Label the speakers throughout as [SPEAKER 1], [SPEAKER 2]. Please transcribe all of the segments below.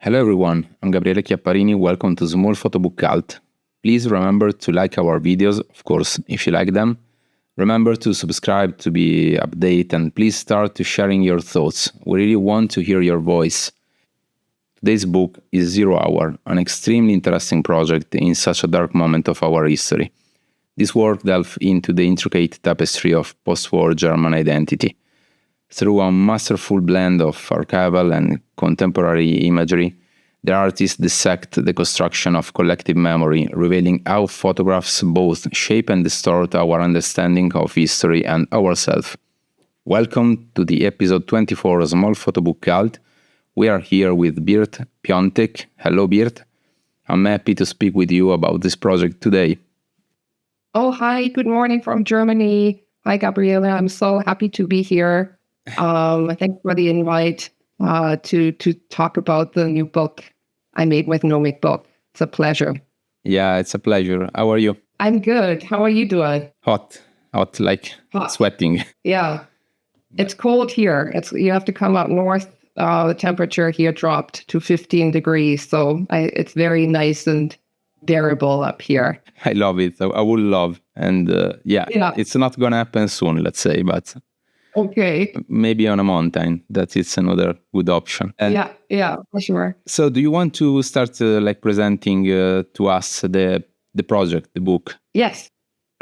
[SPEAKER 1] Hello everyone, I'm Gabriele Chiapparini, welcome to Small Photobook Cult. Please remember to like our videos, of course, if you like them. Remember to subscribe to be updated and please start to sharing your thoughts. We really want to hear your voice. Today's book is 0 Hour, an extremely interesting project in such a dark moment of our history. This work delves into the intricate tapestry of post-war German identity. Through a masterful blend of archival and contemporary imagery, the artist dissects the construction of collective memory, revealing how photographs both shape and distort our understanding of history and ourselves. Welcome to the episode 24 of Small Photobook Cult. We are here with Birthe Piontek. Hello, Birthe. I'm happy to speak with you about this project today.
[SPEAKER 2] Oh, hi. Good morning from Germany. Hi, Gabriele. I'm so happy to be here. Thanks for the invite to talk about the new book I made with Nomic Book. It's a pleasure.
[SPEAKER 1] Yeah, it's a pleasure. How are you?
[SPEAKER 2] I'm good. How are you doing?
[SPEAKER 1] Hot, like sweating.
[SPEAKER 2] Yeah, it's cold here. You have to come up north. The temperature here dropped to 15 degrees, so it's very nice and bearable up here.
[SPEAKER 1] I love it. I would love, and it's not gonna happen soon, let's say, but
[SPEAKER 2] okay,
[SPEAKER 1] maybe on a mountain. That is another good option.
[SPEAKER 2] Yeah, for sure.
[SPEAKER 1] So, do you want to start presenting to us the project, the book?
[SPEAKER 2] Yes,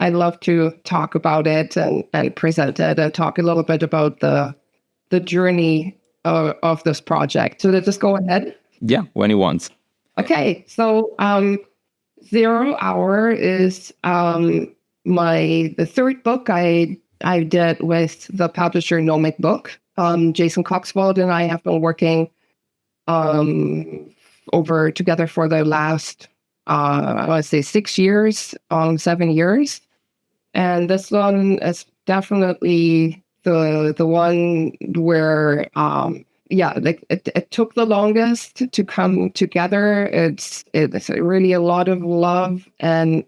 [SPEAKER 2] I'd love to talk about it and present it and talk a little bit about the journey of this project. So let's just go ahead.
[SPEAKER 1] Yeah, when you want.
[SPEAKER 2] Okay, so 0 Hour is the third book I did with the publisher Nomic Book. Jason Coxwald and I have been working over together for the last, I would say 6 years, 7 years. And this one is definitely the one where, it took the longest to come together. It's really a lot of love and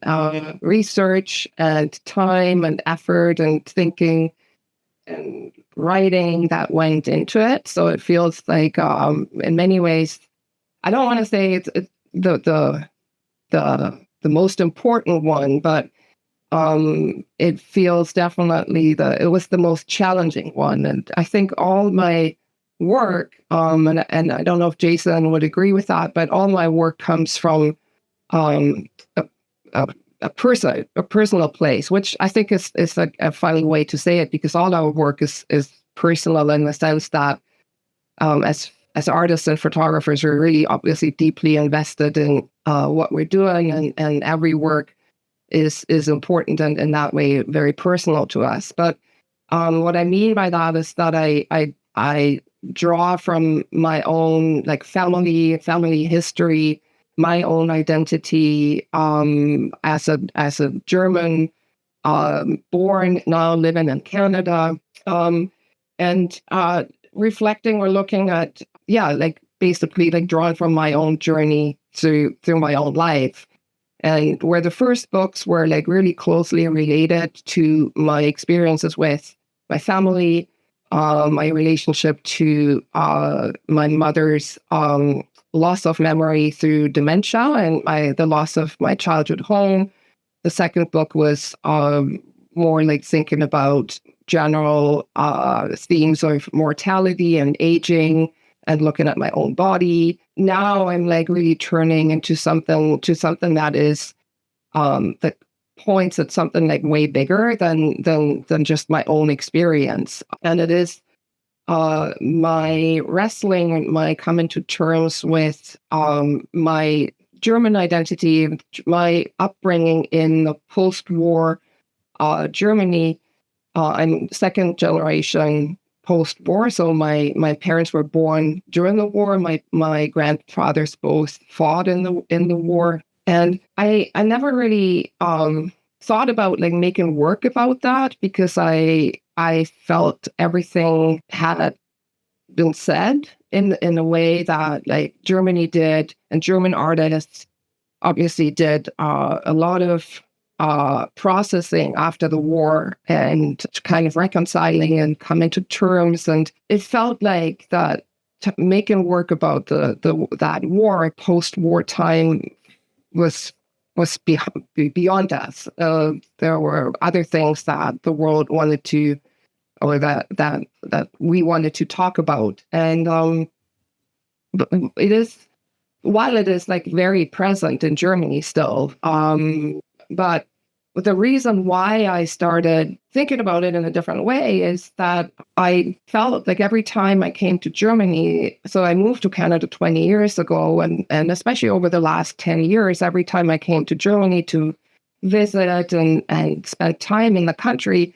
[SPEAKER 2] research and time and effort and thinking and writing that went into it. So it feels like, in many ways, I don't want to say it's the most important one, but it feels definitely it was the most challenging one. And I think all my work, and I don't know if Jason would agree with that, but all my work comes from a personal place, which I think is a funny way to say it, because all our work is personal in the sense that as artists and photographers, we're really obviously deeply invested in what we're doing, and every work is important and in that way very personal to us. But what I mean by that is that I draw from my own family history, my own identity as a German born, now living in Canada, and reflecting or looking at basically drawing from my own journey through my own life. And where the first books were really closely related to my experiences with my family, my relationship to my mother's loss of memory through dementia and the loss of my childhood home. The second book was more thinking about general themes of mortality and aging and looking at my own body. Now I'm really turning into something that is that points at something way bigger than just my own experience. And it is my wrestling and my coming to terms with my German identity, my upbringing in the post-war Germany. I'm second generation post-war, so my parents were born during the war. My grandfathers both fought in the war, and I never really thought about making work about that, because I felt everything had been said in a way that Germany did, and German artists obviously did a lot of processing after the war and kind of reconciling and coming to terms. And it felt like that making work about that war, post-war time, was beyond us. There were other things that the world wanted to, or that we wanted to talk about, and but it is, while it is like very present in Germany still, but the reason why I started thinking about it in a different way is that I felt like every time I came to Germany, so I moved to Canada 20 years ago, and especially over the last 10 years, every time I came to Germany to visit and spend time in the country,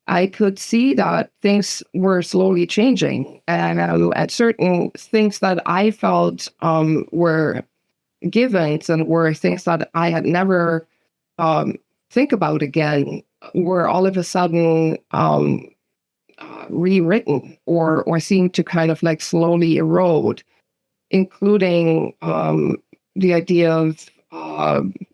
[SPEAKER 2] I could see that things were slowly changing, and at certain things that I felt were givens and were things that I had never think about again were all of a sudden rewritten or seemed to kind of like slowly erode, including the idea of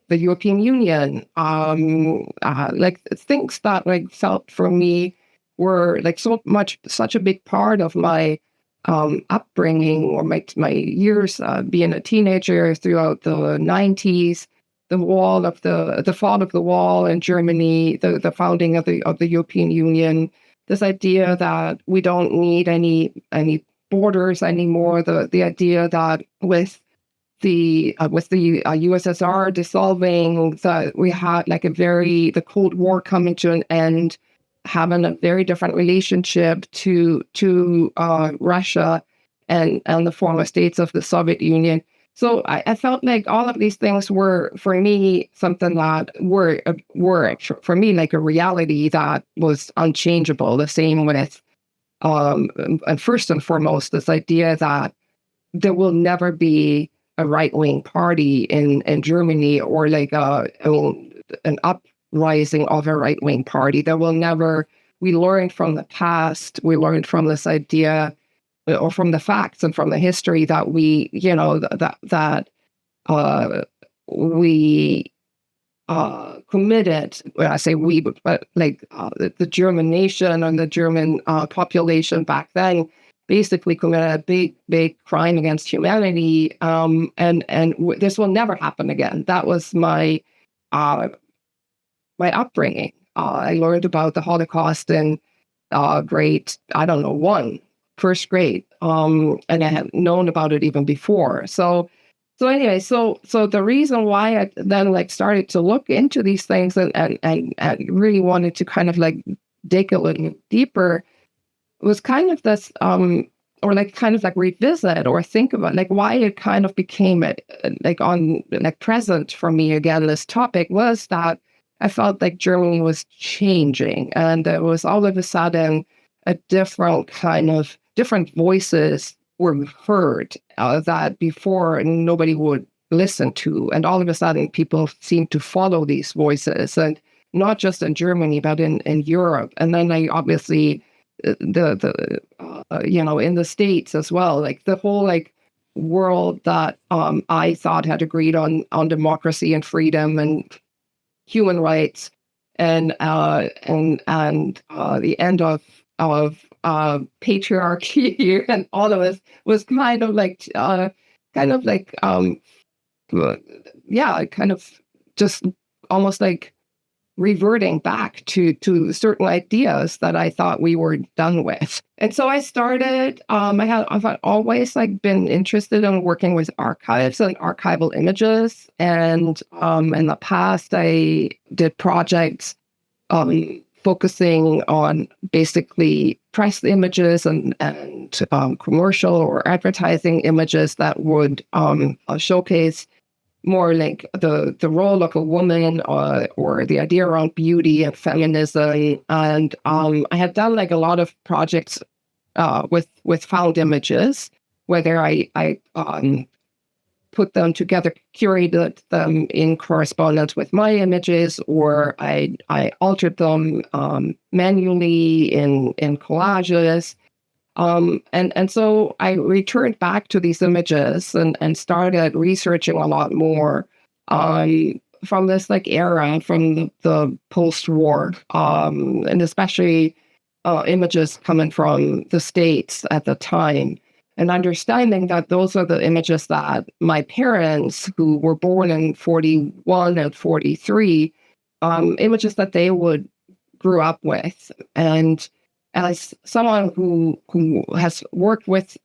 [SPEAKER 2] the European Union, like things that like felt for me were like such a big part of my upbringing or my years being a teenager throughout the 90s. The fall of the wall in Germany, the founding of the European Union, this idea that we don't need any borders anymore, the idea that with the USSR dissolving, that we had like the Cold War coming to an end, having a very different relationship to Russia and the former states of the Soviet Union. So I felt like all of these things were, for me, something that were for me like a reality that was unchangeable. The same with, and first and foremost, this idea that there will never be a right-wing party in Germany, or like an uprising of a right-wing party. There will never. We learned from the past. We learned from this idea, or from the facts and from the history, that we, we committed. When I say we, but like the German nation and the German population back then basically committed a big crime against humanity, and this will never happen again. That was my upbringing. I learned about the Holocaust in grade, I don't know, first grade, and I had known about it even before. So anyway, so the reason why I then like started to look into these things and really wanted to kind of like dig a little deeper was kind of this, or like kind of like revisit or think about like why it kind of became present for me again. This topic was that I felt like Germany was changing, and it was all of a sudden a different voices were heard that before nobody would listen to, and all of a sudden people seemed to follow these voices, and not just in Germany but in Europe, and then obviously in the States as well, like the whole like world that I thought had agreed on democracy and freedom and human rights, and the end of patriarchy here, and all of this was kind of just almost like reverting back to certain ideas that I thought we were done with. And so I started, I've always like been interested in working with archives and archival images. And in the past, I did projects focusing on basically press images and commercial or advertising images that would showcase more like the role of a woman, or the idea around beauty and feminism. And I had done like a lot of projects with found images, whether I put them together, curated them in correspondence with my images, or I altered them manually in collages. And so I returned back to these images and started researching a lot more from this like era, from the post-war, and especially images coming from the States at the time. and understanding that those are the images that my parents, who were born in 41 and 43, images that they would grew up with. And as someone who has worked with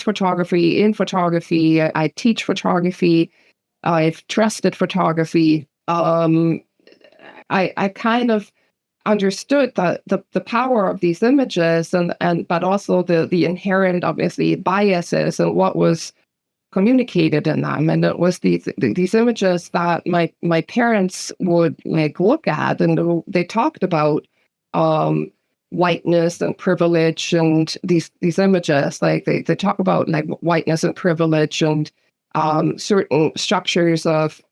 [SPEAKER 2] photography, in photography, I teach photography, I've trusted photography. I kind of understood the power of these images, and but also the inherent, obviously, biases and what was communicated in them. And it was these images that my parents would like look at, and they talked about whiteness and privilege, and these images, like they talk about like whiteness and privilege and certain structures of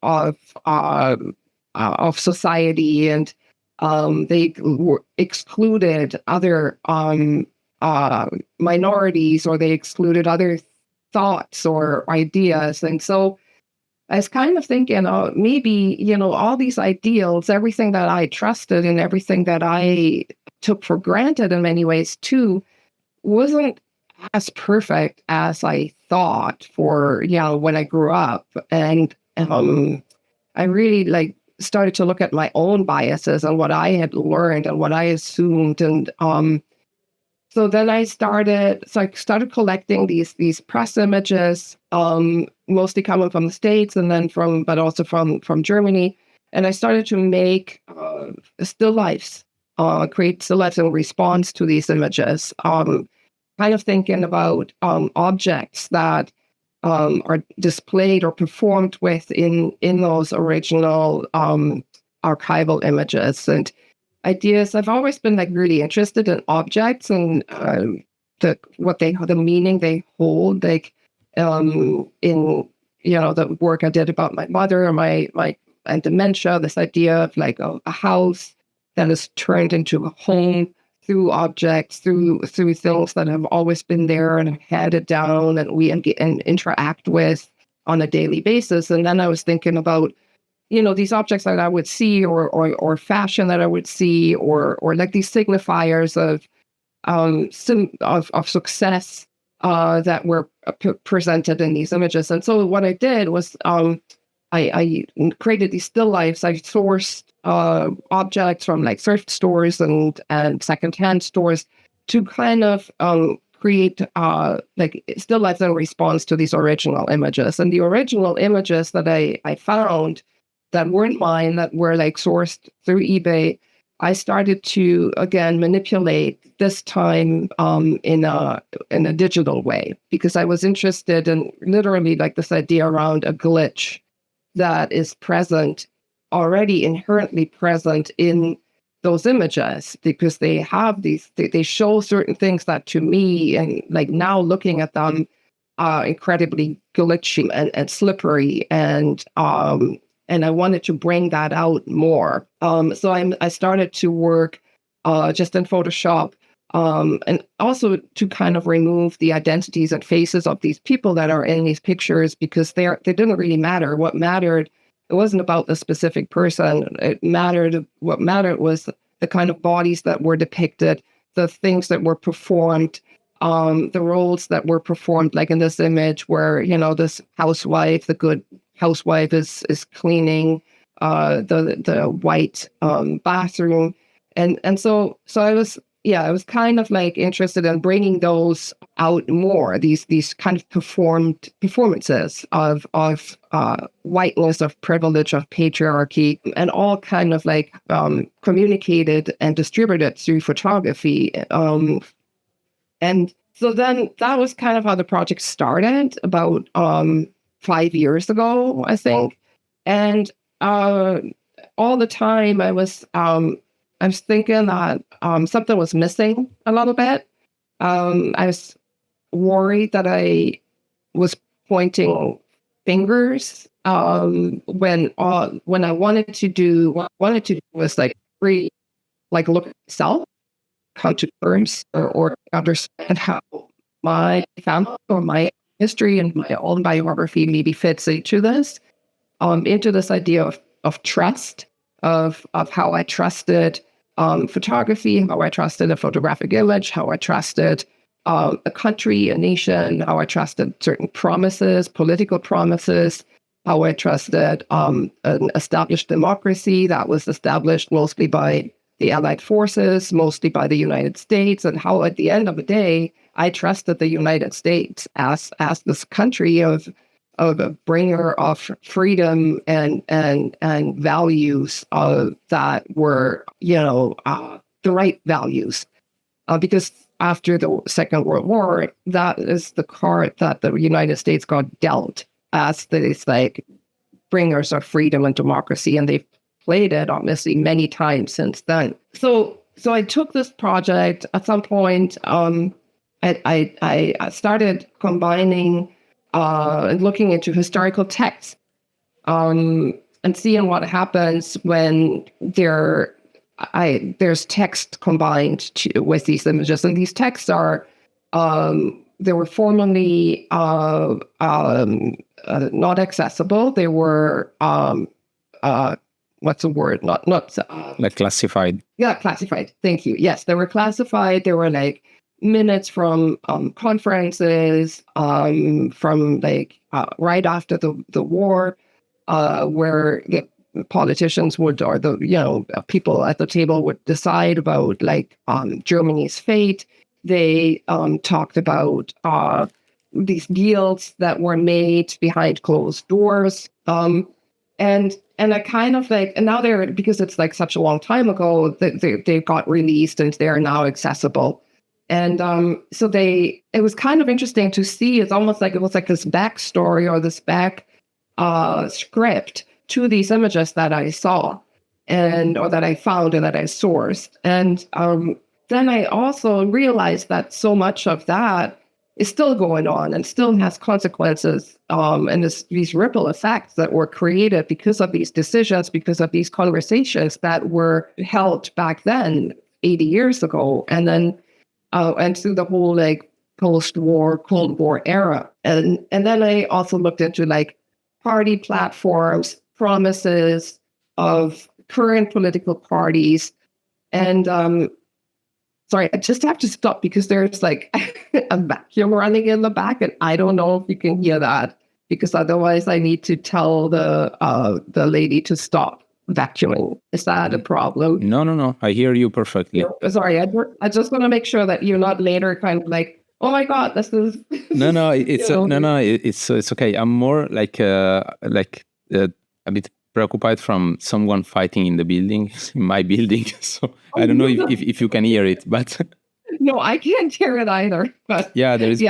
[SPEAKER 2] society, and they excluded other minorities, or they excluded other thoughts or ideas. And so I was kind of thinking, maybe, all these ideals, everything that I trusted and everything that I took for granted in many ways too, wasn't as perfect as I thought for, when I grew up. And I really started to look at my own biases and what I had learned and what I assumed. And so then I started collecting these press images, mostly coming from the States, and then but also from Germany. And I started to make still lifes, create still lifes in response to these images, kind of thinking about objects that are displayed or performed with in those original archival images and ideas. I've always been really interested in objects and the meaning they hold, in the work I did about my mother and dementia. This idea of a house that is turned into a home through objects, through things that have always been there and have handed down and we interact with on a daily basis. And then I was thinking about, these objects that I would see, or fashion that I would see, or like these signifiers of success that were presented in these images. And so what I did was I created these still lifes. I sourced objects from thrift stores and secondhand stores to kind of create still lifes in response to these original images. And the original images that I found that weren't mine, that were sourced through eBay, I started to again manipulate, this time in a digital way, because I was interested in literally this idea around a glitch that is already inherently present in those images, because they have they show certain things that to me, and now looking at them, are incredibly glitchy and slippery, and I wanted to bring that out more. So I started to work just in Photoshop, and also to kind of remove the identities and faces of these people that are in these pictures, because they didn't really matter. What mattered, it wasn't about the specific person. What mattered was the kind of bodies that were depicted, the things that were performed, the roles that were performed, like in this image where, this housewife, the good housewife is cleaning the white bathroom. And so I was kind of interested in bringing those out more, these kind of performances of whiteness, of privilege, of patriarchy, and all kind of communicated and distributed through photography. And so then that was kind of how the project started about 5 years ago, I think. And all the time I was thinking that something was missing a little bit. I was worried that I was pointing fingers when I wanted to do was really look at myself, come to terms or understand how my family or my history and my own biography maybe fits into this idea of trust, of how I trusted photography, how I trusted a photographic image, how I trusted a country, a nation, how I trusted certain promises, political promises, how I trusted an established democracy that was established mostly by the Allied forces, mostly by the United States, and how at the end of the day, I trusted the United States as this country of a bringer of freedom and values that were, the right values. Because after the Second World War, that is the card that the United States got dealt as these bringers of freedom and democracy, and they've played it obviously many times since then. So I took this project at some point. I started combining and looking into historical texts and seeing what happens when there's text combined with these images. And these texts are, they were formerly not accessible. They were, what's the word? Not
[SPEAKER 1] classified.
[SPEAKER 2] Yeah, classified. Thank you. Yes, they were classified. They were minutes from conferences from right after the war, where the politicians would, or the people at the table would decide about Germany's fate. They talked about these deals that were made behind closed doors. And I kind of and now they're, because it's such a long time ago, they got released and they're now accessible. And so it was kind of interesting to see. It's almost it was this backstory or this back script to these images that I saw or that I found and that I sourced. And then I also realized that so much of that is still going on and still has consequences, and these ripple effects that were created because of these decisions, because of these conversations that were held back then, 80 years ago, and then and through the whole post-war, Cold War era. And then I also looked into party platforms, promises of current political parties. And sorry, I just have to stop because there's a vacuum running in the back, and I don't know if you can hear that, because otherwise I need to tell the lady to stop vacuuming. Is that a problem?
[SPEAKER 1] No. I hear you perfectly.
[SPEAKER 2] No, sorry, I just want to make sure that you're not later kind of oh my God, this is.
[SPEAKER 1] No, it's it's okay. I'm more a bit preoccupied from someone fighting in the building, in my building. So I don't know if you can hear it, but
[SPEAKER 2] no, I can't hear it either. But
[SPEAKER 1] yeah, there is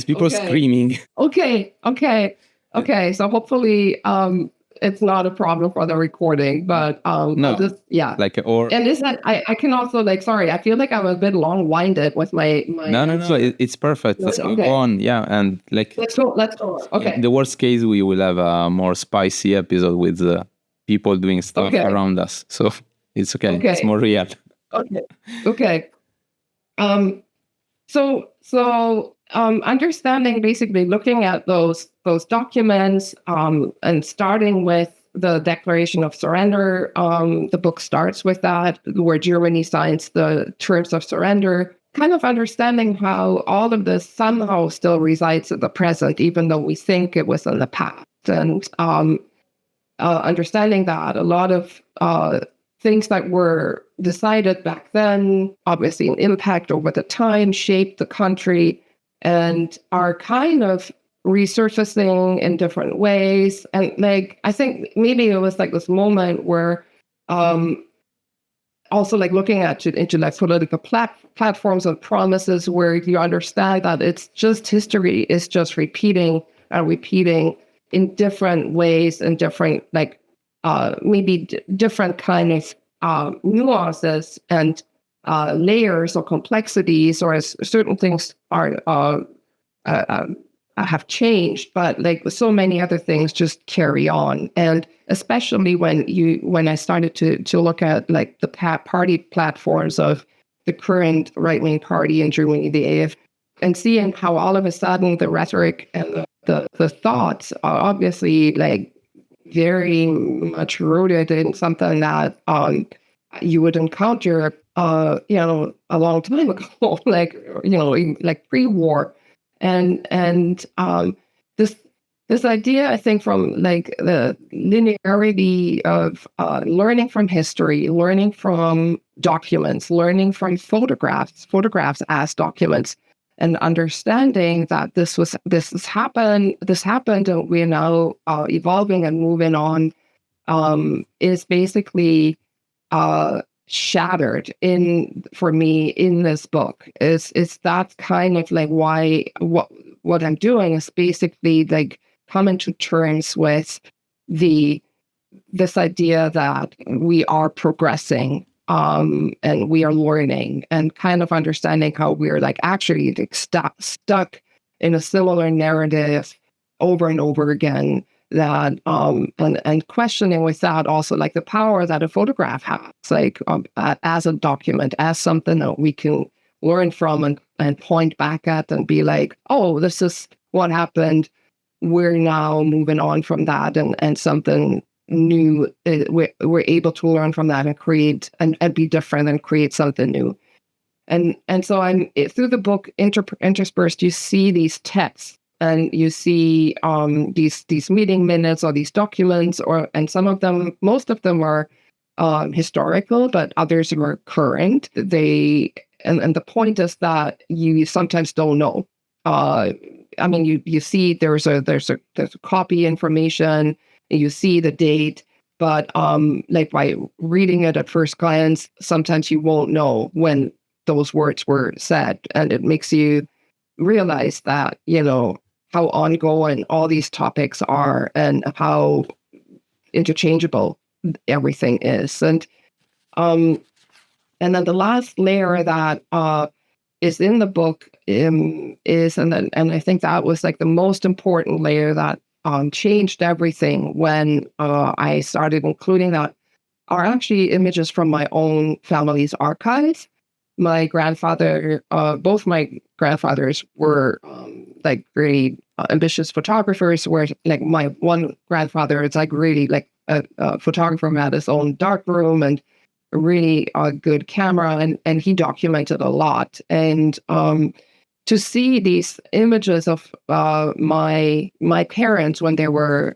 [SPEAKER 1] people screaming.
[SPEAKER 2] Okay. So hopefully, it's not a problem for the recording, but
[SPEAKER 1] no,
[SPEAKER 2] and is that I can also sorry, I feel I'm a bit long-winded with my
[SPEAKER 1] no, it's perfect. Let's go on. Yeah, and
[SPEAKER 2] let's go. Okay.
[SPEAKER 1] In the worst case, we will have a more spicy episode with people doing stuff around us, so it's okay. It's more real.
[SPEAKER 2] Okay. So understanding, basically looking at those documents, and starting with the Declaration of Surrender, the book starts with that, where Germany signs the terms of surrender, kind of understanding how all of this somehow still resides in the present, even though we think it was in the past. And understanding that a lot of things that were decided back then, obviously an impact over the time, shaped the country, and are kind of resurfacing in different ways. And I think maybe it was this moment where also looking into political platforms and promises, where you understand that it's just history is just repeating and repeating in different ways and different maybe different kind of nuances and layers or complexities, or as certain things are have changed, but so many other things just carry on. And especially when I started to look at the party platforms of the current right-wing party in Germany, the AF, and seeing how all of a sudden the rhetoric and the thoughts are obviously very much rooted in something that you would encounter a long time ago, like pre-war, and this idea, I think, from like the linearity of learning from history, learning from documents, learning from photographs as documents, and understanding that this has happened, and we're now evolving and moving on, is basically shattered for me in this book. Is that kind of like why what I'm doing is basically like coming to terms with this idea that we are progressing, and we are learning, and kind of understanding how we're like actually like stuck in a similar narrative over and over again, that and questioning with that also like the power that a photograph has, like as a document, as something that we can learn from and point back at and be like, oh, this is what happened. We're now moving on from that, and something new. We're able to learn from that and create and be different and create something new. And so I'm through the book interspersed. You see these texts, and you see these meeting minutes or these documents, and some of them, most of them are historical, but others are current. And the point is that you sometimes don't know. I mean, you see there's a copy information, you see the date, but like by reading it at first glance, sometimes you won't know when those words were said, and it makes you realize that how ongoing all these topics are and how interchangeable everything is. And then the last layer that is in the book is, and I think that was like the most important layer that changed everything when I started including that, are actually images from my own family's archives. My grandfather, both my grandfathers were like really ambitious photographers, where like my one grandfather is like really like a photographer who had his own dark room and a really good camera, and he documented a lot. And to see these images of my parents when they were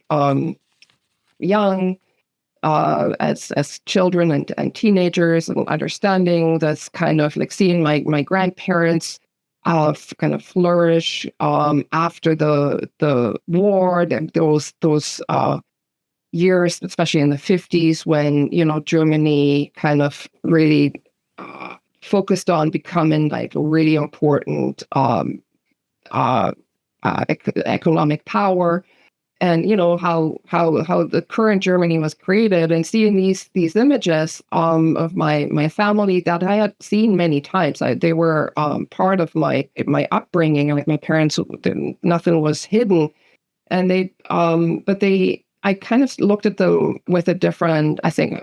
[SPEAKER 2] young, as children and teenagers, and understanding this kind of like seeing my grandparents kind of flourish after the war, those years, especially in the 50s, when Germany kind of really focused on becoming like a really important economic power. And how the current Germany was created, and seeing these images of my family that I had seen many times. They were part of my upbringing. Like my parents, nothing was hidden, and I kind of looked at them with a different, I think,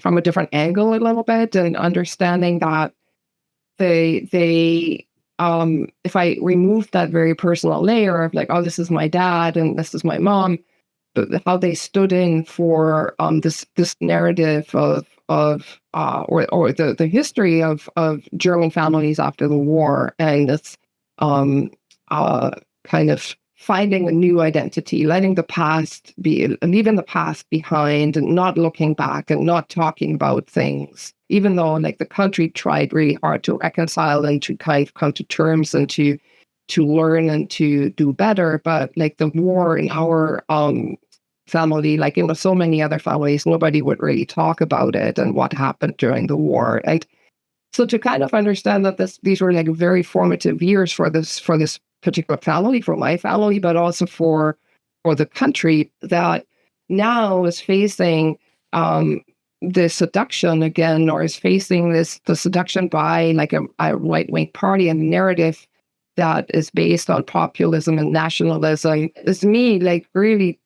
[SPEAKER 2] from a different angle a little bit, and understanding that they if I removed that very personal layer of like, oh, this is my dad and this is my mom, but how they stood in for this narrative or the history of German families after the war, and this kind of finding a new identity, leaving the past behind, and not looking back and not talking about things, even though like the country tried really hard to reconcile and to kind of come to terms and to learn and to do better. But like the war in our family, like in so many other families, nobody would really talk about it and what happened during the war. And so to kind of understand that these were like very formative years for this particular family, for my family, but also for the country that now is facing the seduction again, or is facing the seduction by like a right-wing party and narrative that is based on populism and nationalism. Is me like really,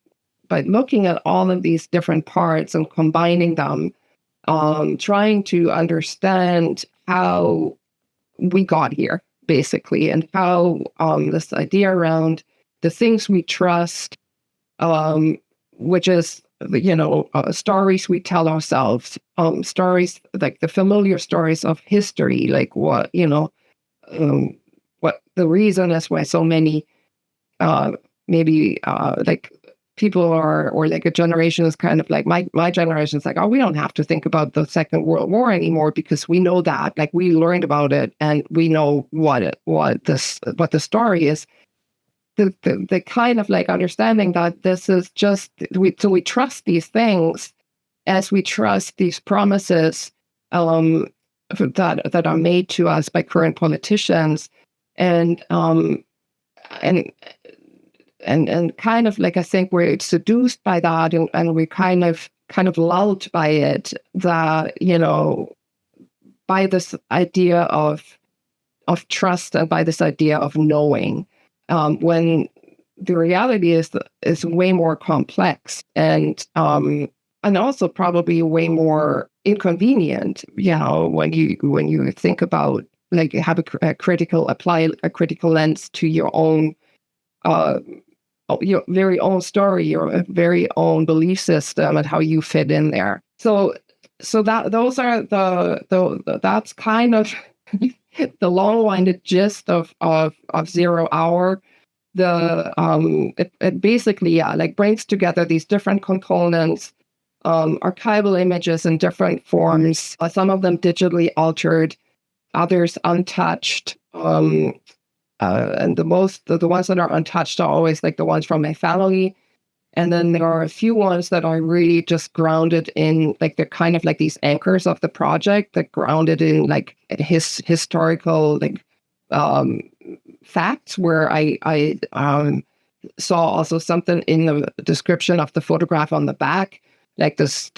[SPEAKER 2] by looking at all of these different parts and combining them, trying to understand how we got here, basically, and how this idea around the things we trust, which is stories we tell ourselves, stories like the familiar stories of history, like what the reason is why so many like people are, or like a generation is kind of like my generation is like, oh, we don't have to think about the Second World War anymore because we know that, like we learned about it and we know what the story is. The kind of like understanding that this is just we trust these things as we trust these promises that are made to us by current politicians, and kind of like I think we're seduced by that, and we're kind of lulled by it, that by this idea of trust and by this idea of knowing, when the reality is way more complex and also probably way more inconvenient. When you think about, like, have apply a critical lens to your own your very own story, your very own belief system, and how you fit in there. So that those are that's kind of the long-winded gist of 0 Hour. It basically like brings together these different components, archival images in different forms, some of them digitally altered, others untouched. And the ones that are untouched are always like the ones from my family. And then there are a few ones that are really just grounded in, like, they're kind of like these anchors of the project, that grounded in like historical, like, facts, where I saw also something in the description of the photograph on the back, like this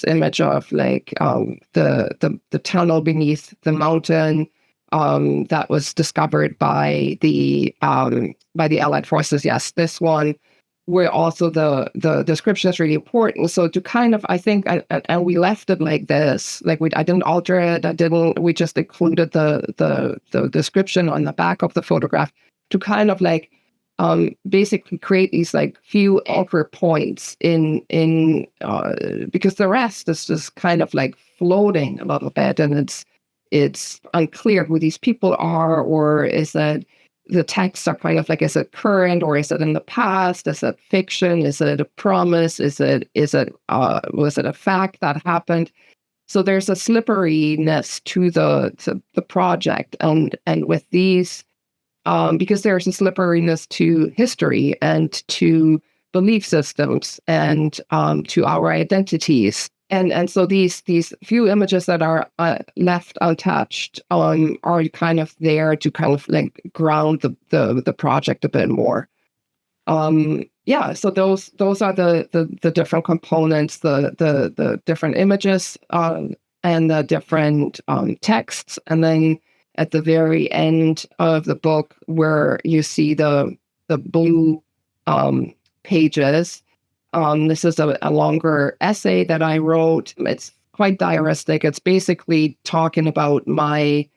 [SPEAKER 2] image of like the tunnel beneath the mountain that was discovered by the Allied forces. Yes, this one, where also the description is really important. So to kind of, I think, and we left it like this, like I didn't alter it. We just included the description on the back of the photograph to kind of like basically create these like few anchor points in because the rest is just kind of like floating a little bit, and it's unclear who these people are, or is that the texts are kind of like, is it current or is it in the past? Is it fiction? Is it a promise? Was it a fact that happened? So there's a slipperiness to the project, and with these, because there's a slipperiness to history and to belief systems and to our identities. And so these few images that are left untouched are kind of there to kind of like ground the project a bit more. So those are the different components, the different images and the different texts, and then at the very end of the book, where you see the blue pages. This is a longer essay that I wrote. It's quite diaristic. It's basically talking about my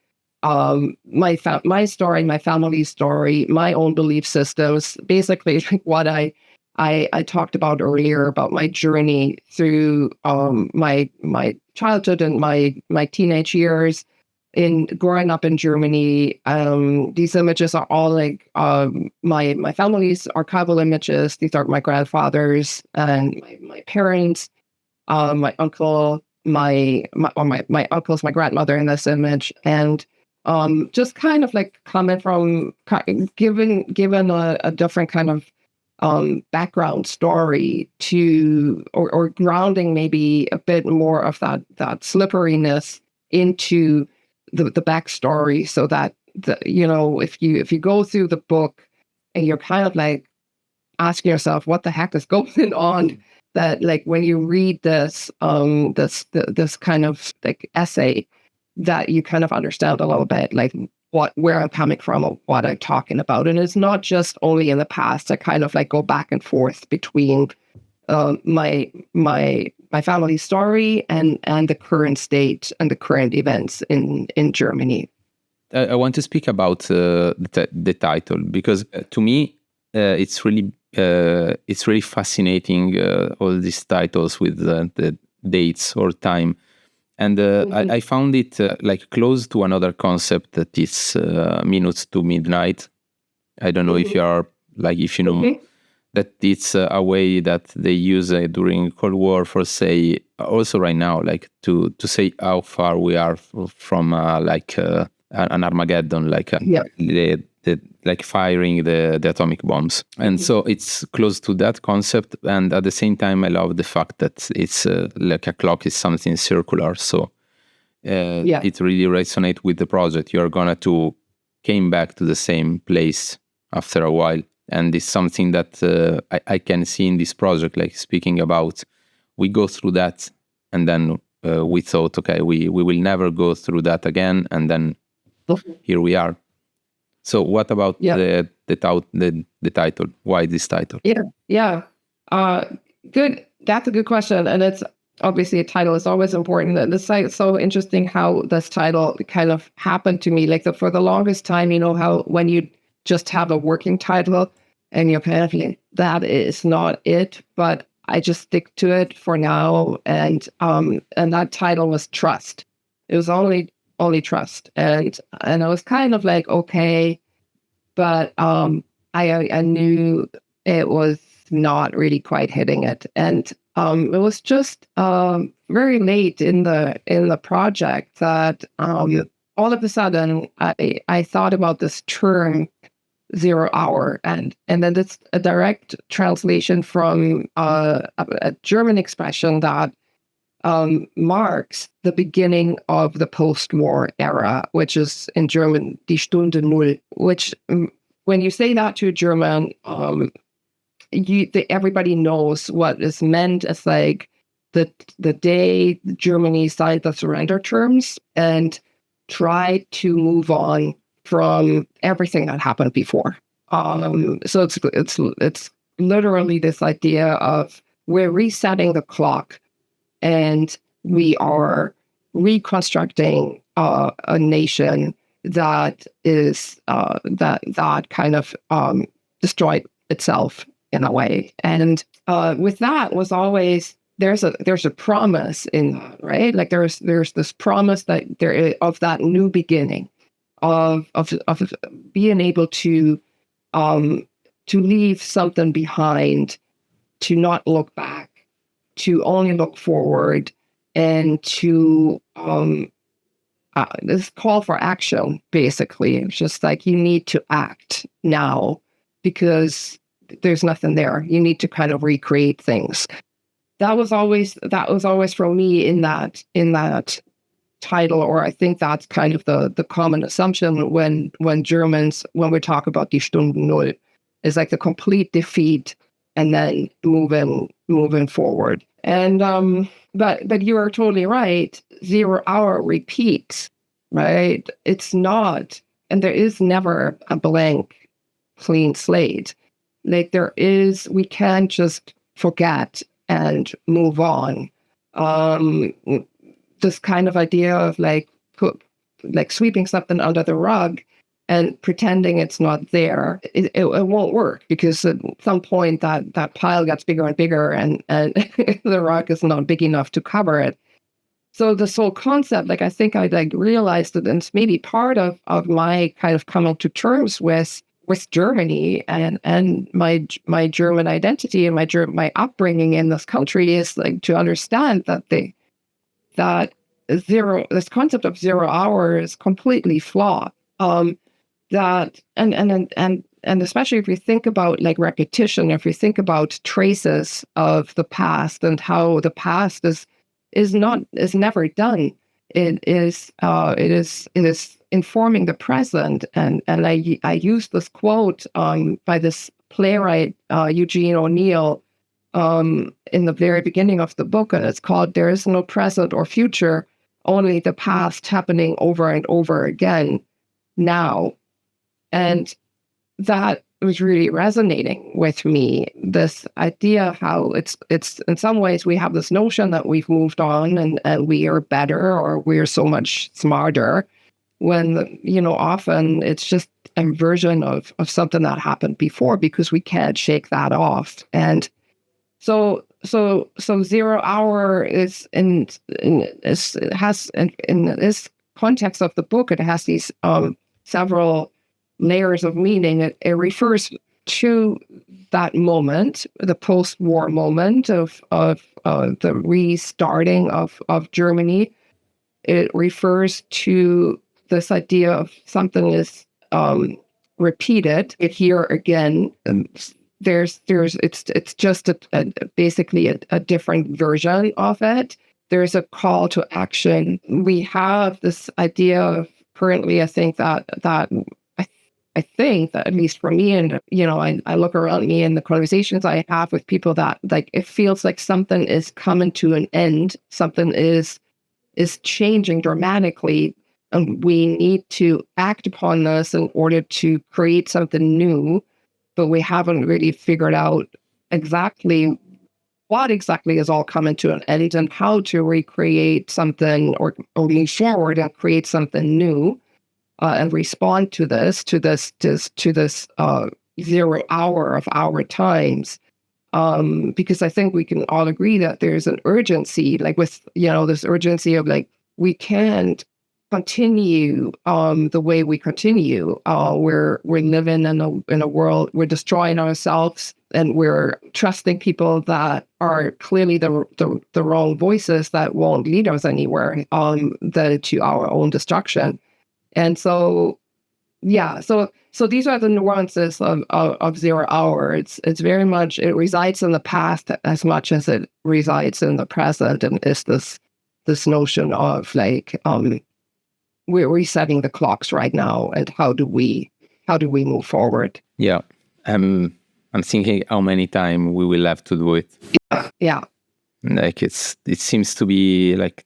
[SPEAKER 2] story, my family's story, my own belief systems. Basically, like what I talked about earlier about my journey through my childhood and my teenage years in growing up in Germany. These images are all like my family's archival images. These are my grandfather's and my parents, my uncle, my uncle's, my grandmother in this image, and just kind of like coming from given a different kind of background story to or grounding maybe a bit more of that slipperiness into the backstory, so that if you go through the book and you're kind of like asking yourself what the heck is going on, that like when you read this this kind of like essay, that you kind of understand a little bit like where I'm coming from or what I'm talking about. And it's not just only in the past. I kind of like go back and forth between my family story and the current state and the current events in Germany.
[SPEAKER 1] I want to speak about the title, because to me it's really it's really fascinating, all these titles with the dates or time. And I found it like close to another concept that is minutes to midnight. I don't know if you are like, if you know that it's a way that they use during Cold War for, say, also right now, like to say how far we are from like an Armageddon, like like firing the atomic bombs. And so it's close to that concept. And at the same time, I love the fact that it's like a clock is something circular. So it really resonates with the project. You're gonna to came back to the same place after a while. And it's something that I can see in this project, like speaking about, we go through that and then we thought, okay, we will never go through that again. And then here we are. So what about the title? Why this title?
[SPEAKER 2] Good. That's a good question. And it's obviously a title is always important. And it's like so interesting how this title kind of happened to me. Like for the longest time, you know, how when you just have a working title and you're kind of like, that is not it, but I just stick to it for now. And that title was Trust. It was only Trust. And I was kind of like, okay, but I knew it was not really quite hitting it. And it was just very late in the project that all of a sudden I thought about this term 0 hour, and then it's a direct translation from a German expression that marks the beginning of the post-war era, which is in German die Stunde Null, which when you say that to a German, everybody knows what is meant as like the day Germany signed the surrender terms and tried to move on from everything that happened before. So it's literally this idea of we're resetting the clock and we are reconstructing a nation that is that kind of destroyed itself in a way. And with that was always there's a promise in that, right? Like there's this promise that there is, of that new beginning, of being able to leave something behind, to not look back, to only look forward, and to this call for action. Basically, it's just like you need to act now because there's nothing there. You need to kind of recreate things. That was always for me in that title, or I think that's kind of the common assumption when Germans, when we talk about die Stunde Null, is like the complete defeat and then moving forward. And but you are totally right. 0 hour repeats, right? It's not, and there is never a blank, clean slate. Like we can't just forget and move on. This kind of idea of like sweeping something under the rug and pretending it's not there, it won't work, because at some point that pile gets bigger and bigger, and the rug is not big enough to cover it. So this whole concept, like I think I realized that it's maybe part of my kind of coming to terms with Germany and my German identity and my upbringing in this country is like to understand that this concept of 0 hour is completely flawed. That and especially if you think about like repetition, if you think about traces of the past and how the past is never done. It is informing the present, and I use this quote by this playwright Eugene O'Neill in the very beginning of the book, and it's called "There is no present or future, only the past happening over and over again now," and that was really resonating with me. This idea of how it's in some ways we have this notion that we've moved on and we are better or we're so much smarter, when often it's just a version of something that happened before, because we can't shake that off. And so zero hour is in this context of the book, it has these several layers of meaning. It refers to that moment, the post-war moment of the restarting of Germany. It refers to this idea of something is repeated. It here again. It's just basically a different version of it. There's a call to action. We have this idea of currently, I think that at least for me, and I look around me and the conversations I have with people, that like it feels like something is coming to an end, something is changing dramatically, and we need to act upon this in order to create something new. But we haven't really figured out exactly what exactly is all coming to an end and how to recreate something or move forward and create something new, and respond to this 0 hour of our times. Because I think we can all agree that there's an urgency, like with this urgency of like we can't continue the way we continue. We're living in a world, we're destroying ourselves, and we're trusting people that are clearly the wrong voices that won't lead us anywhere, to our own destruction. And so these are the nuances of 0 hour. It's very much, it resides in the past as much as it resides in the present, and it's this notion of like we're resetting the clocks right now, and how do we move forward?
[SPEAKER 1] Yeah, I'm thinking how many times we will have to do it.
[SPEAKER 2] Yeah.
[SPEAKER 1] Like it seems to be like,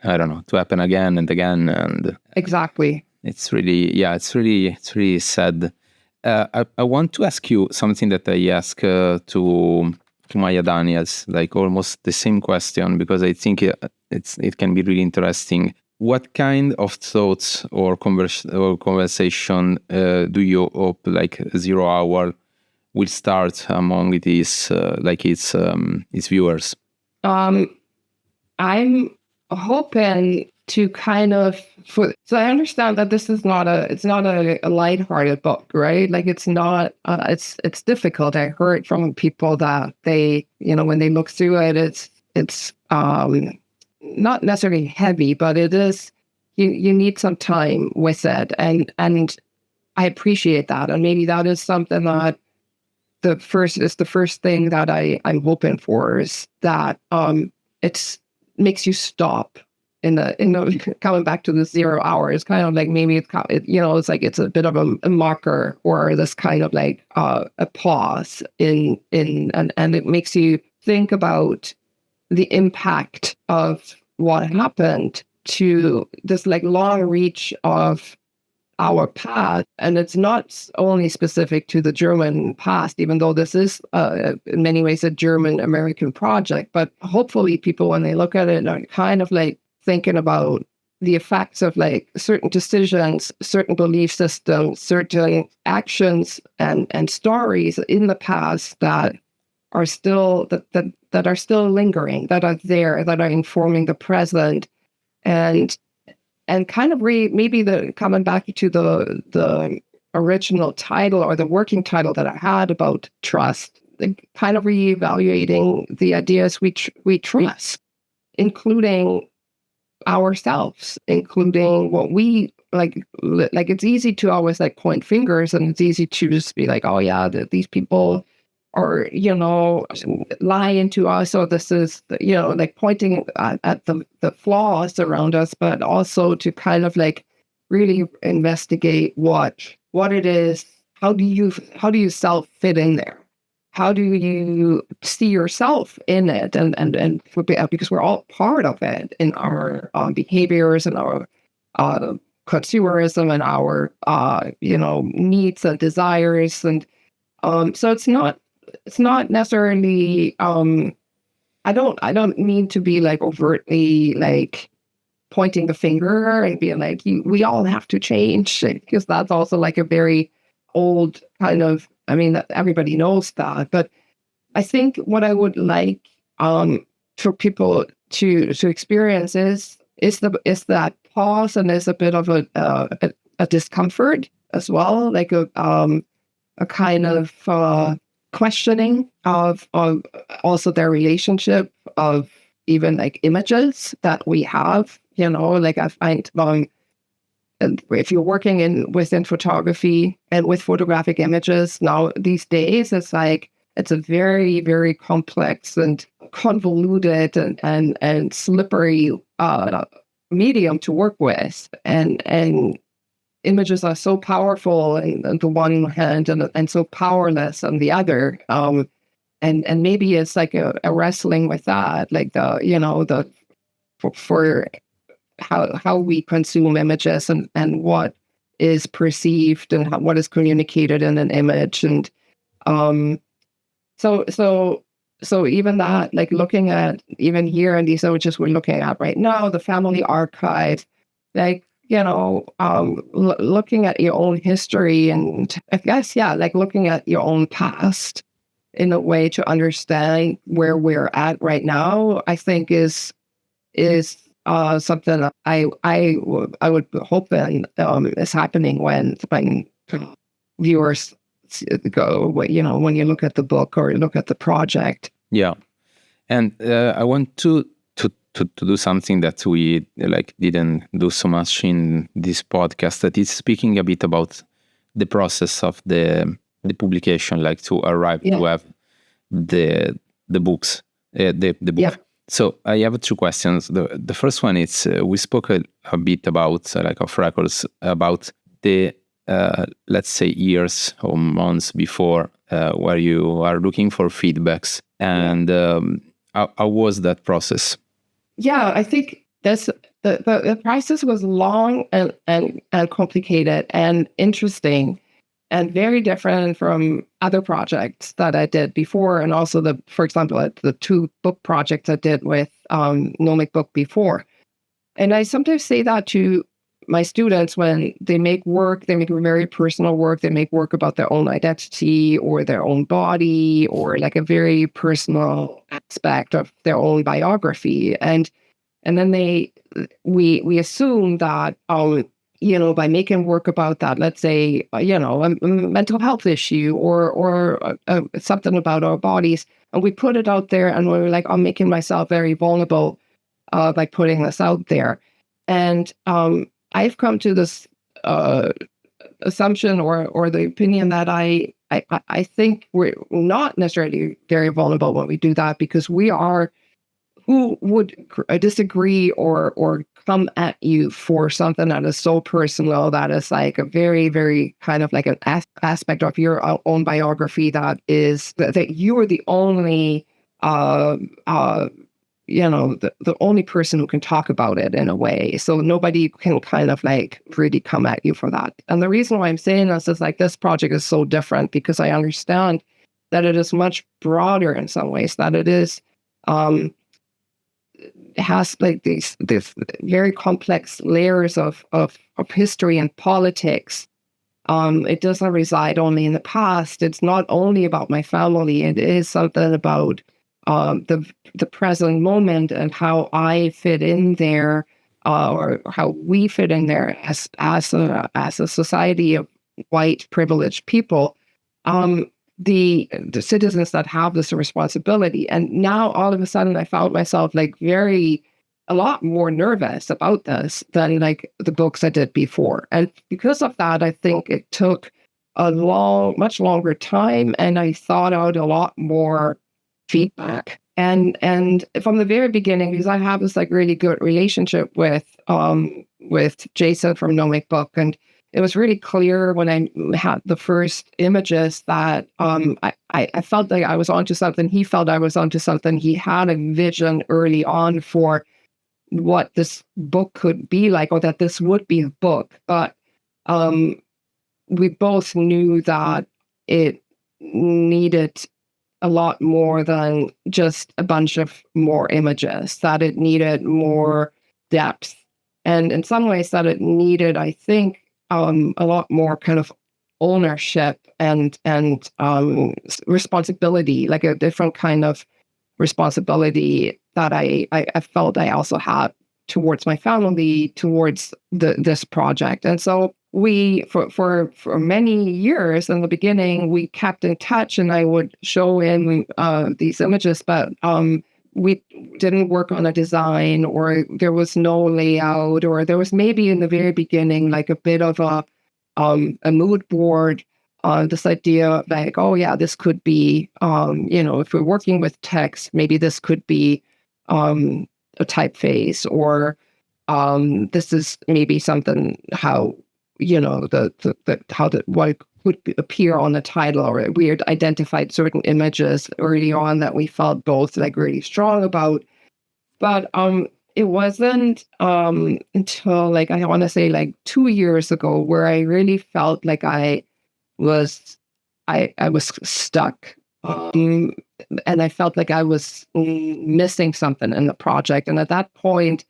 [SPEAKER 1] I don't know, to happen again and again, and
[SPEAKER 2] exactly.
[SPEAKER 1] It's really sad. I want to ask you something that I ask to Maya Daniels, like almost the same question, because I think it can be really interesting. What kind of thoughts or conversation do you hope like 0 hour will start among its viewers? I'm hoping to kind of so I understand that this is not a lighthearted book, right? Like it's not it's difficult. I heard from people that they, when they look through it, it's not necessarily heavy, but it is, you need some time with it, and I appreciate that, and maybe that is something that the first thing that I'm hoping for, is that it makes you stop in the coming back to the 0 hour. It's kind of like maybe it's like it's a bit of a marker, or this kind of like a pause and it makes you think about the impact of what happened to this like long reach of our past. And it's not only specific to the German past, even though this is in many ways a German-American project, but hopefully people, when they look at it, are kind of like thinking about the effects of like certain decisions, certain belief systems, certain actions and stories in the past that are still that are still lingering, that are there, that are informing the present, and kind of maybe coming back to the original title, or the working title that I had about trust, kind of reevaluating the ideas we trust, including ourselves, including what we like it's easy to always like point fingers, and it's easy to just be like, oh yeah, these people are lying to us, or this is like pointing at the flaws around us, but also to kind of like really investigate what it is. How do you self fit in there? How do you see yourself in it? And because we're all part of it in our behaviors and our consumerism and our needs and desires, and so it's not necessarily I don't mean to be like overtly like
[SPEAKER 2] pointing the finger and being like, we all have to change, because that's also like a very old kind of, I mean, everybody knows that. But I think what I would like for people to experience is that pause, and is a bit of a discomfort as well, like a kind of questioning of also their relationship of even like images that we have. Like I find if you're working within photography and with photographic images now these days, it's a very, very complex and convoluted and slippery medium to work with, and images are so powerful on the one hand and so powerless on the other. And maybe it's like a wrestling with that, like for how we consume images and what is perceived and what is communicated in an image. And so even that, like looking at even here in these images we're looking at right now, the family archive, like, looking at your own history, and I guess, like looking at your own past in a way to understand where we're at right now, I think is something I would hope that is happening when viewers go, when you look at the book or you look at the project.
[SPEAKER 1] Yeah, and I want to do something that we didn't do so much in this podcast, that is speaking a bit about the process of the publication, like to arrive to have the books, the book. Yeah. So I have two questions. The first one is we spoke a bit about off records about the let's say years or months before where you are looking for feedbacks, and how was that process?
[SPEAKER 2] Yeah, I think the process was long and complicated and interesting and very different from other projects that I did before, and also for example, the 2 book projects I did with Nomic Book before. And I sometimes say that to my students when they make work, they make very personal work, they make work about their own identity or their own body or like a very personal aspect of their own biography. And then we assume that, by making work about that, let's say, a mental health issue or something about our bodies, and we put it out there and we're like, I'm making myself very vulnerable by putting this out there. And I've come to this assumption or the opinion that I think we're not necessarily very vulnerable when we do that, because who would disagree or come at you for something that is so personal, that is like a very, very kind of like an aspect of your own biography that you are the only the only person who can talk about it in a way. So nobody can kind of like really come at you for that. And the reason why I'm saying this is like this project is so different because I understand that it is much broader in some ways, that it is it has like these very complex layers of history and politics. It doesn't reside only in the past. It's not only about my family. It is something about the present moment and how I fit in there, or how we fit in there as a society of white privileged people, the citizens that have this responsibility. And now all of a sudden I found myself like a lot more nervous about this than like the books I did before. And because of that, I think it took much longer time, and I thought out a lot more feedback. And from the very beginning, because I have this like really good relationship with Jason from Nomic Book, and it was really clear when I had the first images that I felt like I was onto something. He felt I was onto something. He had a vision early on for what this book could be like, or that this would be a book. But we both knew that it needed a lot more than just a bunch of more images, that it needed more depth And in some ways that it needed, I think, a lot more kind of ownership and responsibility, like a different kind of responsibility that I felt I also had towards my family, towards this project. And so we, for many years in the beginning, we kept in touch, and I would show him these images, but we didn't work on a design, or there was no layout, or there was maybe in the very beginning like a bit of a mood board on this idea of like, oh yeah, this could be, if we're working with text, maybe this could be a typeface, or this is maybe something how, what could appear on the title, or we had identified certain images early on that we felt both like really strong about. But it wasn't until like, I want to say like 2 years ago, where I really felt like I was stuck. And I felt like I was missing something in the project. And at that point,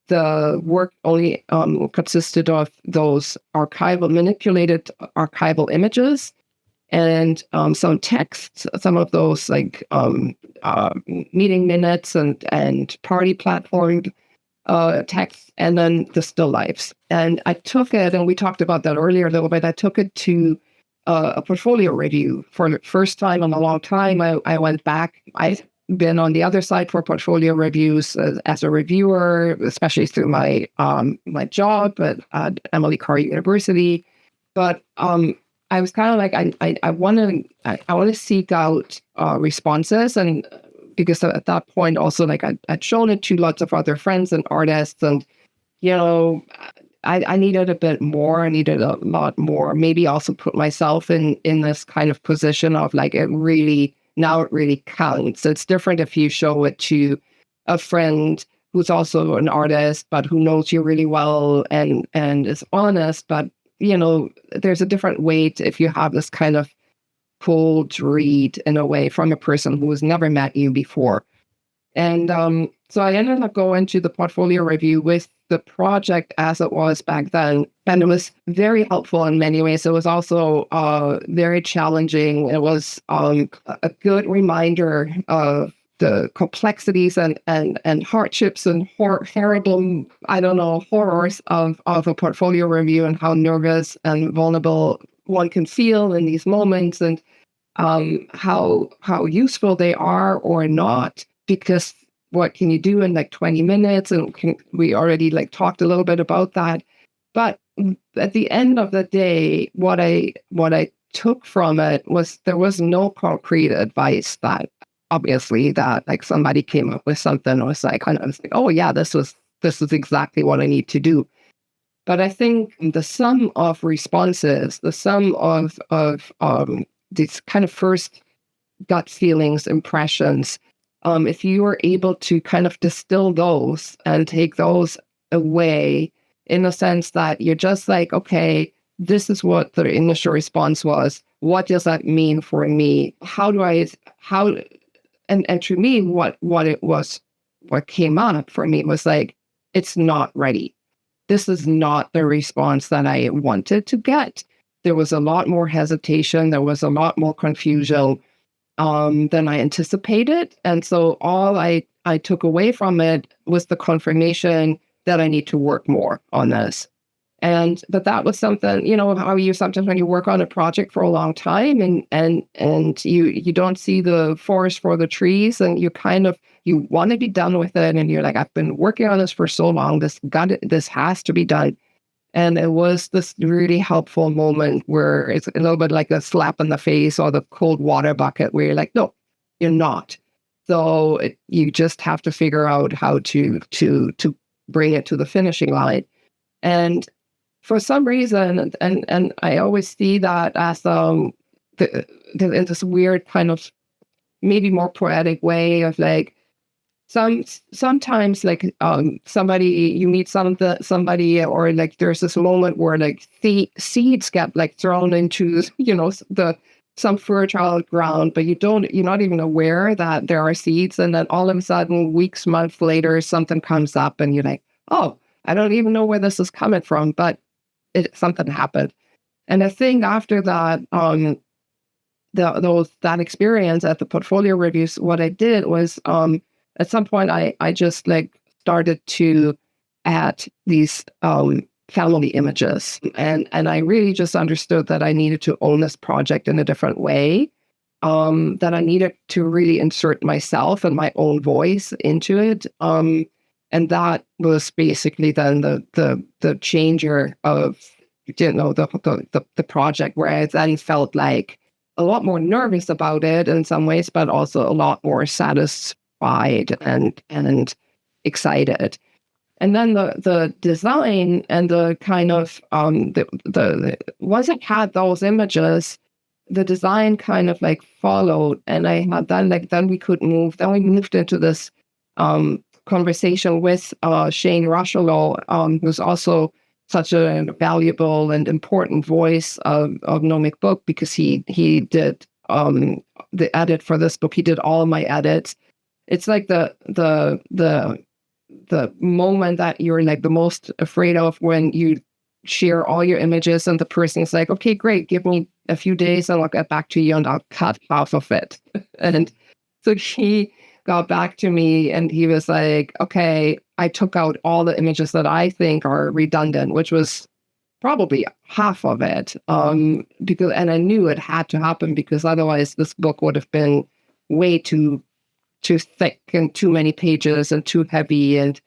[SPEAKER 2] the work only consisted of those manipulated archival images, and some text, some of those like meeting minutes and party platform text, and then the still lifes. And I took it, and we talked about that earlier a little bit, I took it to a portfolio review for the first time in a long time. I went back. I've been on the other side for portfolio reviews as a reviewer, especially through my my job at Emily Carr University. But I was kind of like, I want to seek out responses, and because at that point also like I'd shown it to lots of other friends and artists, and I needed a bit more. I needed a lot more. Maybe also put myself in this kind of position of like, it really counts. It's different if you show it to a friend who's also an artist, but who knows you really well and is honest. But there's a different weight if you have this kind of cold read in a way from a person who has never met you before. And so I ended up going to the portfolio review with the project as it was back then. And it was very helpful in many ways. It was also very challenging. It was a good reminder of the complexities and hardships and horrible, horrors of a portfolio review, and how nervous and vulnerable one can feel in these moments, and how useful they are or not. Because what can you do in like 20 minutes? And we already like talked a little bit about that. But at the end of the day, what I took from it was there was no concrete advice that obviously that like somebody came up with something. I was like, oh yeah, this is exactly what I need to do. But I think the sum of responses, the sum of these kind of first gut feelings, impressions, if you are able to kind of distill those and take those away, in the sense that you're just like, okay, this is what the initial response was. What does that mean for me? And to me, what came up for me was like, it's not ready. This is not the response that I wanted to get. There was a lot more hesitation. There was a lot more confusion than I anticipated. And so all I took away from it was the confirmation that I need to work more on this. But that was something, how you sometimes when you work on a project for a long time and you don't see the forest for the trees, and you want to be done with it, and you're like, I've been working on this for so long, this has to be done. And it was this really helpful moment where it's a little bit like a slap in the face or the cold water bucket, where you're like, no, you're not. So you just have to figure out how to bring it to the finishing line. And for some reason, and I always see that as in this weird kind of maybe more poetic way of like, sometimes like somebody, you meet somebody, or like there's this moment where like the seeds get like thrown into some fertile ground, but you're not even aware that there are seeds, and then all of a sudden, weeks, months later, something comes up, and you're like, oh, I don't even know where this is coming from, but something happened. And I think after that, that experience at the portfolio reviews, what I did was at some point I just like started to add these family images, and I really just understood that I needed to own this project in a different way. That I needed to really insert myself and my own voice into it. And that was basically then the changer of the project, where I then felt like a lot more nervous about it in some ways, but also a lot more satisfied and excited. And then the design and the kind of the once I had those images, the design kind of like followed, and I had then we moved into this conversation with Shane Rochelot, who's also such a valuable and important voice of Gnomic Book, because he did the edit for this book. He did all of my edits. It's like the moment that you're like the most afraid of, when you share all your images and the person is like, okay, great, give me a few days and I'll get back to you and I'll cut half of it. And so he got back to me and he was like, okay, I took out all the images that I think are redundant, which was probably half of it. And I knew it had to happen, because otherwise this book would have been way too thick and too many pages and too heavy and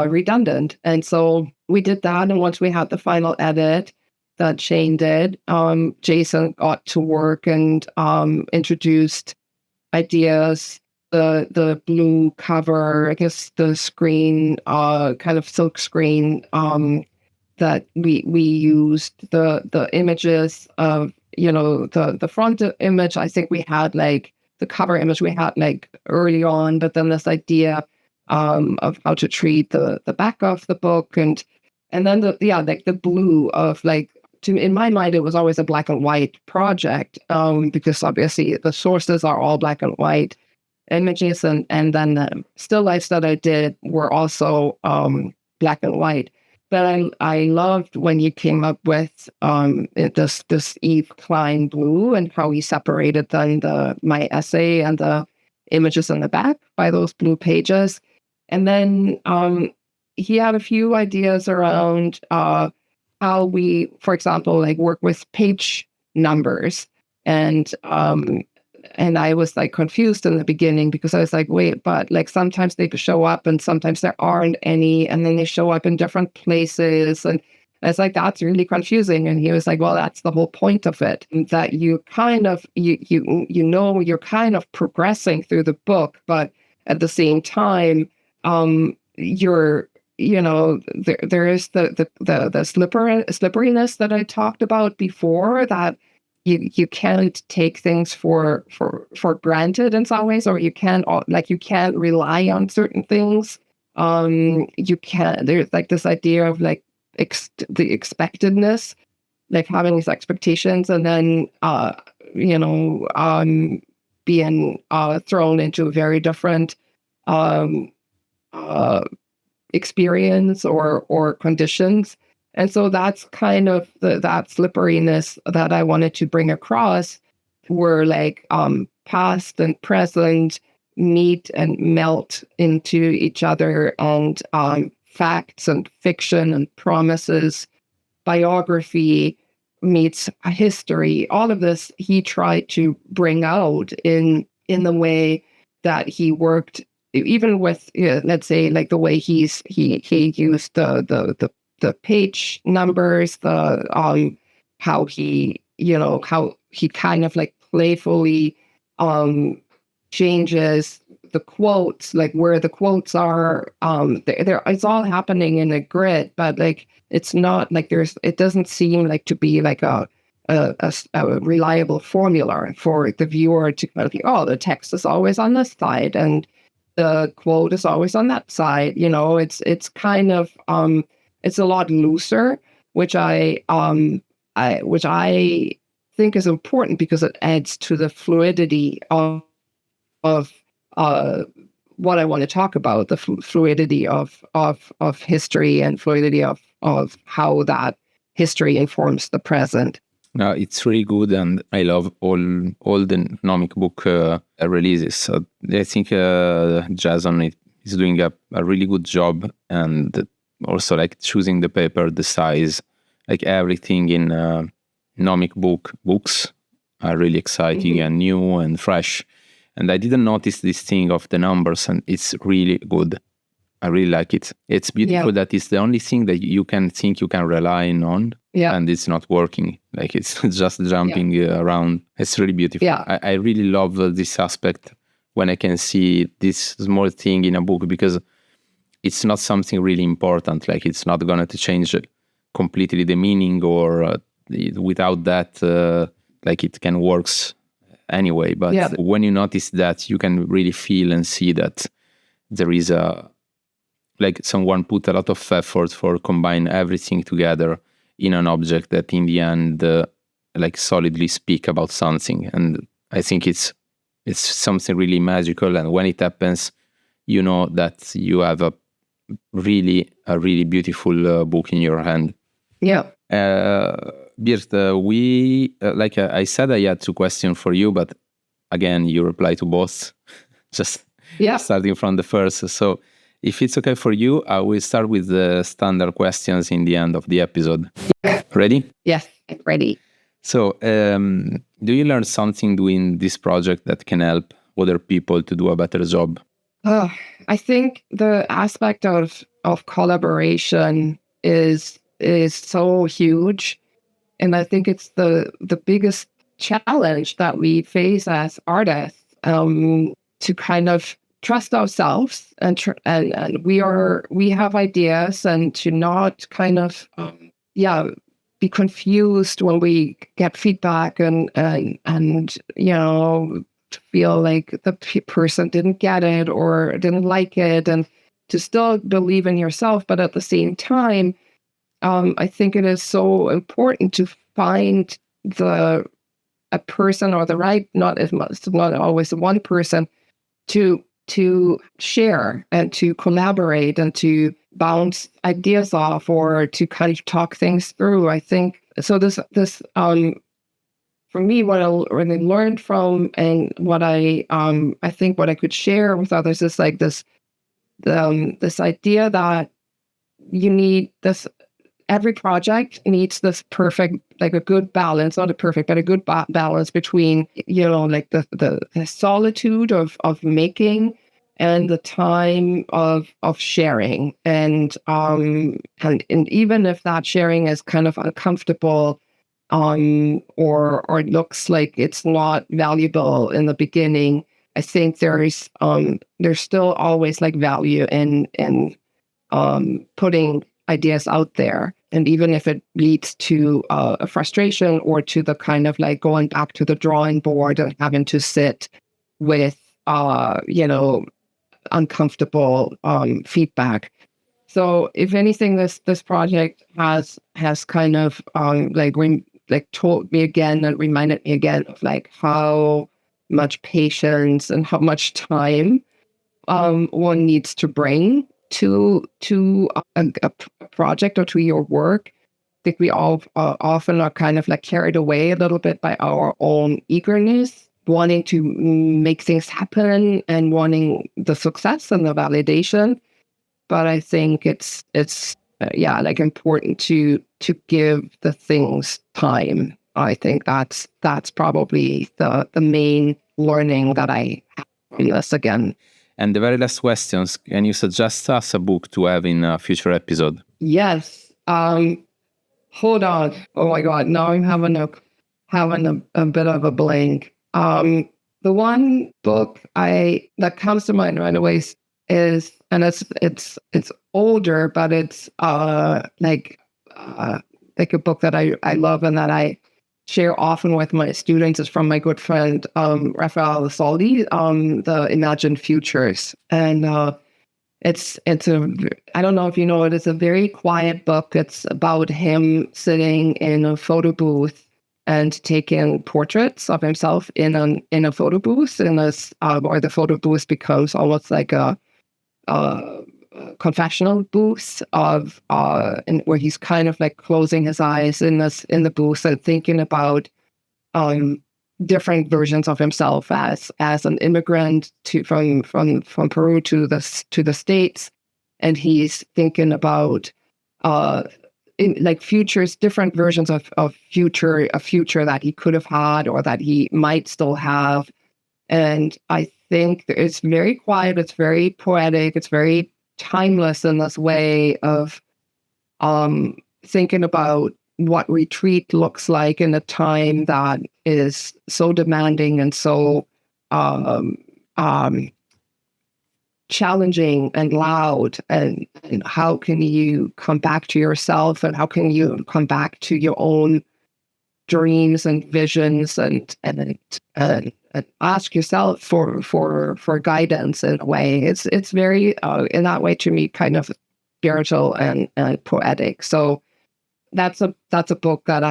[SPEAKER 2] redundant. And so we did that. And once we had the final edit that Shane did, Jason got to work and introduced ideas. The blue cover, I guess the screen, kind of silk screen that we used, the images of, the front image, I think we had like the cover image we had like early on, but then this idea of how to treat the back of the book, and then the blue of like, in my mind, it was always a black and white project, because obviously the sources are all black and white images, and then the still lifes that I did were also black and white. But I loved when you came up with this Yves Klein blue, and how he separated then my essay and the images in the back by those blue pages. And then he had a few ideas around how we, for example, like work with page numbers. And I was like confused in the beginning, because I was like, wait, but like sometimes they show up and sometimes there aren't any, and then they show up in different places. And I was like, that's really confusing. And he was like, well, that's the whole point of it, that you kind of, you're kind of progressing through the book, but at the same time, there is the slipperiness that I talked about before, that you can't take things for granted in some ways, or you can't rely on certain things. You can't. There's like this idea of like the expectedness, like having these expectations, and then being thrown into a very different experience or conditions. And so that's kind of that slipperiness that I wanted to bring across, where like past and present meet and melt into each other, and facts and fiction and promises, biography meets history. All of this he tried to bring out in the way that he worked, even with let's say like the way he used the page numbers, how he kind of like playfully changes the quotes, like where the quotes are. It's all happening in a grid, but like it's not like it doesn't seem like to be like a reliable formula for the viewer to kind of think, oh, the text is always on this side and the quote is always on that side. It's kind of it's a lot looser, which I think is important, because it adds to the fluidity of what I want to talk about, the fluidity of history and fluidity of how that history informs the present.
[SPEAKER 1] No, it's really good, and I love all the nomic book releases. So I think Jason is doing a really good job, and also like choosing the paper, the size, like everything in nomic books are really exciting and new and fresh. And I didn't notice this thing of the numbers, and it's really good. I really like it. It's beautiful that it's the only thing that you can think you can rely on, and it's not working. Like it's just jumping around. It's really beautiful.
[SPEAKER 2] Yeah.
[SPEAKER 1] I really love this aspect when I can see this small thing in a book, because it's not something really important. Like it's not going to change completely the meaning, or without that, like it can works anyway. But when you notice that, you can really feel and see that there is like someone put a lot of effort for combine everything together in an object that in the end like solidly speak about something. And I think it's something really magical, and when it happens, you know that you have a really beautiful book in your hand. Birthe, we like I said, I had 2 questions for you, but again you reply to both. Just starting from the first. So if it's okay for you, I will start with the standard questions in the end of the episode. Ready?
[SPEAKER 2] Yes, I'm ready.
[SPEAKER 1] So, do you learn something doing this project that can help other people to do a better job?
[SPEAKER 2] I think the aspect of collaboration is so huge, and I think it's the biggest challenge that we face as artists, to kind of trust ourselves and we have ideas, and to not kind of be confused when we get feedback and feel like the person didn't get it or didn't like it, and to still believe in yourself. But at the same time, I think it is so important to find a person, or the right, not always one person, to share and to collaborate and to bounce ideas off, or to kind of talk things through. I think so. This for me, what I learned from, and what I think what I could share with others, is like this idea that you need this. Every project needs this perfect, like a good balance, not a perfect, but a good balance between, like the solitude of making and the time of sharing. And even if that sharing is kind of uncomfortable, or looks like it's not valuable in the beginning, I think there's still always like value in putting ideas out there. And even if it leads to a frustration, or to the kind of like going back to the drawing board and having to sit with, uncomfortable feedback. So if anything, this project has kind of told me again and reminded me again of like how much patience and how much time one needs to bring to a project or to your work. I think we all often are kind of like carried away a little bit by our own eagerness, wanting to make things happen and wanting the success and the validation. But I think it's important to give the things time. I think that's probably the main learning that I have from this again.
[SPEAKER 1] And the very last questions, can you suggest us a book to have in a future episode?
[SPEAKER 2] Yes. Hold on. Oh my God. Now I'm having a bit of a blank. The one book that comes to mind right away is, and it's older, but it's like a book that I love and that I share often with my students, is from my good friend Raphael Saldi, The Imagined Futures. And it's I don't know if you know it, it's a very quiet book. It's about him sitting in a photo booth and taking portraits of himself in a photo booth, or the photo booth becomes almost like a confessional booth where he's kind of like closing his eyes in the booth and thinking about different versions of himself as an immigrant from Peru to the States, and he's thinking about futures, different versions of a future that he could have had or that he might still have. And I think it's very quiet, it's very poetic, it's very timeless in this way of thinking about what retreat looks like in a time that is so demanding and so challenging and loud, and how can you come back to yourself, and how can you come back to your own dreams and visions, and ask yourself for guidance in a way. It's very in that way, to me, kind of spiritual and poetic. So that's a book that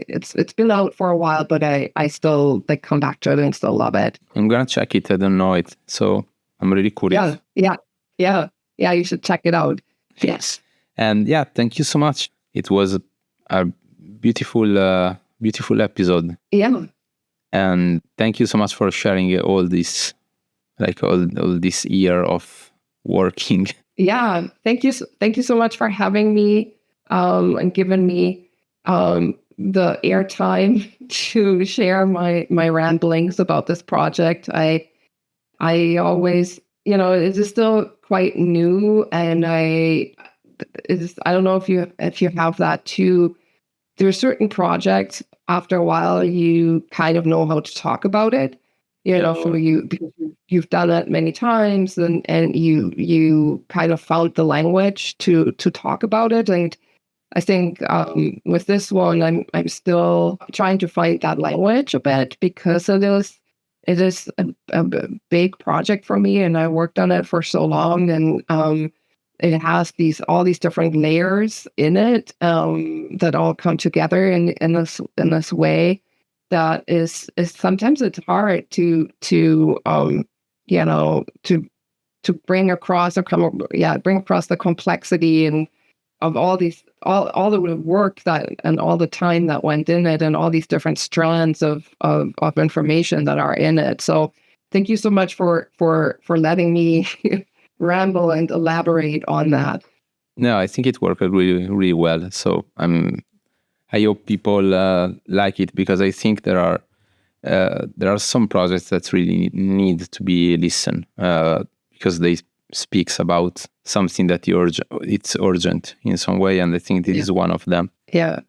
[SPEAKER 2] it's been out for a while, but I still come back to it and still love it.
[SPEAKER 1] I'm gonna check it. I don't know it, so I'm really curious.
[SPEAKER 2] Yeah. You should check it out. Yes.
[SPEAKER 1] And yeah, thank you so much. It was a beautiful episode.
[SPEAKER 2] Yeah.
[SPEAKER 1] And thank you so much for sharing all this, all this year of working.
[SPEAKER 2] Yeah. Thank you so much for having me and giving me the airtime to share my ramblings about this project. I always, it is still quite new, and I don't know if you have that too. There are certain projects, after a while, you kind of know how to talk about it. Sure. Because you've done it many times, and you kind of found the language to talk about it. And I think with this one, I'm still trying to find that language a bit, because it is a big project for me, and I worked on it for so long, and it has all these different layers in it that all come together in this way that is sometimes it's hard to bring across the complexity and of all the work and all the time that went in it, and all these different strands of information that are in it. So thank you so much for letting me ramble and elaborate on that.
[SPEAKER 1] No, I think it worked really, really well. So I hope people like it, because I think there are some projects that really need to be listened, because they speaks about something that it's urgent in some way, and I think this is one of them.
[SPEAKER 2] Yeah,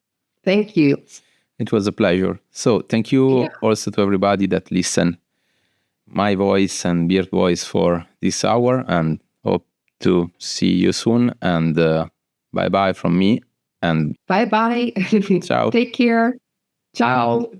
[SPEAKER 2] thank you.
[SPEAKER 1] It was a pleasure. So thank you also to everybody that listened my voice and Birthe voice for this hour, and hope to see you soon. And bye bye from me. And
[SPEAKER 2] bye bye.
[SPEAKER 1] Ciao.
[SPEAKER 2] Take care. Ciao.